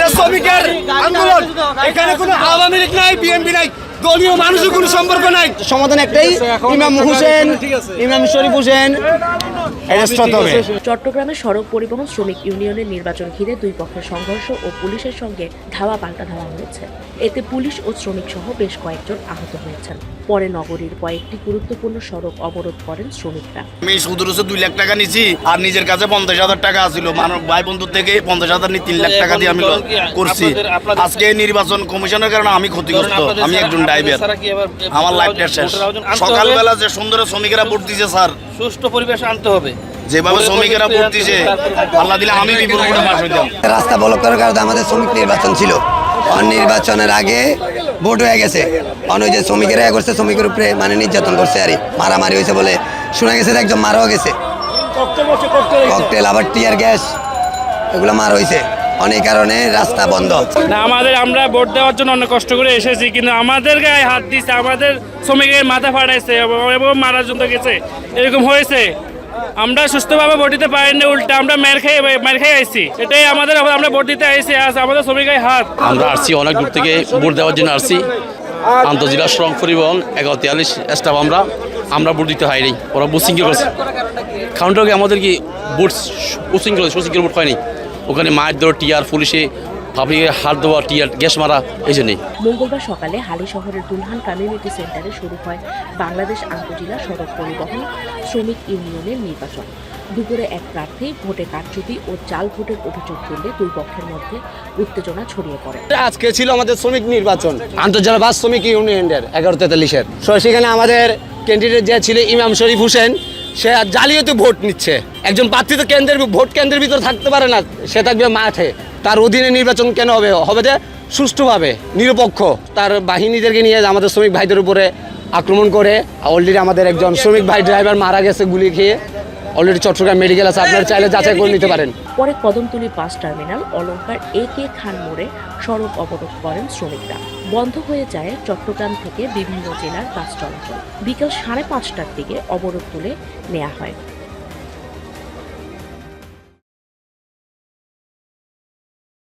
এটা শ্রমিকের আন্দোলন, এখানে কোনো আওয়ামী লীগ নাই, বিএনপি নাই, দলীয় মানুষের কোনো সম্পর্ক নাই। সমাধান একটাই, ইমাম হোসেন, ইমাম শরীফ হোসেন অ্যারেস্ট হতে হবে। চট্টগ্রামে সড়ক পরিবহন শ্রমিক ইউনিয়নের নির্বাচন ঘিরে দুই পক্ষের সংঘর্ষ ও পুলিশের সঙ্গে ধাওয়া পাল্টা ধাওয়া হয়েছে। এতে পুলিশ ও শ্রমিক সহ বেশ কয়েকজন আহত হয়েছেন। পরে নগরীর কয়েকটি গুরুত্বপূর্ণ সড়ক অবরোধ করেন শ্রমিকরা। আমি সুদের 2 লাখ টাকা নিছি আর নিজের কাছে 50,000 টাকা ছিল, ভাই বন্ধুর থেকে 50,000 নিয়ে 3 লাখ টাকা দিয়ে আমি করছি। আজকে নির্বাচন কমিশনের কারণে আমি ক্ষতিগ্রস্ত, আমি একজন ড্রাইভার, আমার লাইফটা শেষ। সকালবেলা যে সুন্দর শ্রমিকেরা ভোট দিয়েছে স্যার, সুষ্ঠু পরিবেশ আনতে হবে। যেভাবে শ্রমিকেরা ভোট দিয়েছে আল্লাহ দিলে আমি বিপুল পাশ হইতাম। রাস্তা ব্লক করার কারণে আমাদের শ্রমিক নির্বাচন ছিল, নির্বাচনের আগে ভোট হয়ে গেছে, ওই যে শ্রমিকেরা করছে, শ্রমিকের উপরে মানে নির্যাতন করছে, আর মারামারি হয়েছে বলে শোনা গেছে, একজন মারাও গেছে, ককটেল আবার টিয়ার গ্যাস এগুলো মার হয়েছে, অনেক কারণে রাস্তা বন্ধ। না আমরা ভোট দেওয়ার জন্য অনেক কষ্ট করে এসেছি, কিন্তু আমাদের গায়ে হাত দিচ্ছে, আমাদের শ্রমিকের মাথা ফাটাইছে এবং মারার জন্য গেছে, এরকম হয়েছে। আমরা সুস্থভাবে ভোট দিতে পারিনি, উল্টা আমরা মার খেয়ে আইছি। এটাই আমাদের, আমরা ভোট দিতে আইছি, আজ আমাদের শ্রমিকের হাত। আমরা আসছি অনেক দূর থেকে ভোট দেওয়ার জন্য আসছি। আন্তজেলা সড়ক পরিবহন 1143 স্টাফ আমরা ভোট দিতে হয়নি, ওরা বুসিং করেছে। কাউন্টারকে আমাদের কি ভোট সুশৃঙ্খল ভোট হয়নি, ওখানে মায়ের দেওয়া টিয়ার, পুলিশে পাবলিকের হাত দেওয়া টিয়ার, গ্যাস মারা, এই জন্যই। মঙ্গলবার সকালে হালি শহরের দুলহান কমিউনিটি সেন্টারে শুরু হয় বাংলাদেশ আন্তজেলা সড়ক পরিবহন শ্রমিক ইউনিয়নের নির্বাচন। দুপুরে এক প্রার্থী ভোটে কারচুপি ও জাল ভোটের অভিযোগ তুললে দুই পক্ষের মধ্যে উত্তেজনা ছড়িয়ে পড়ে। আজকে ছিল আমাদের শ্রমিক নির্বাচন, আন্তর্জাতিক বাস শ্রমিক ইউনিয়নের 1143-এর। সেখানে আমাদের ক্যান্ডিডেট যে ছিল ইমাম শরীফ হোসেন, সে জালিয়াতি ভোট নিচ্ছে। একজন প্রার্থী তো ভোট কেন্দ্রের ভিতরে থাকতে পারে না, সে থাকবে মাঠে। তার অধীনে নির্বাচন কেন হবে? হবে যে সুষ্ঠুভাবে, নিরপেক্ষ। তার বাহিনীদেরকে নিয়ে আমাদের শ্রমিক ভাইদের উপরে আক্রমণ করে, অলরেডি আমাদের একজন শ্রমিক ভাই ড্রাইভার মারা গেছে গুলি খেয়ে। অলরেডি চট্টগ্রাম মেডিকেল আছে, আপনারা চাইলে যাচাই করে নিতে পারেন। পরে কদমতলী বাস টার্মিনাল অলঙ্কার AK খান মোড়ে সড়ক অবরোধ করেন শ্রমিকরা। বন্ধ হয়ে যায় চট্টগ্রাম থেকে বিভিন্ন জেলার বাস চলাচল। বিকেল 5:30টার দিকে অবরোধ তুলে নেওয়া হয়।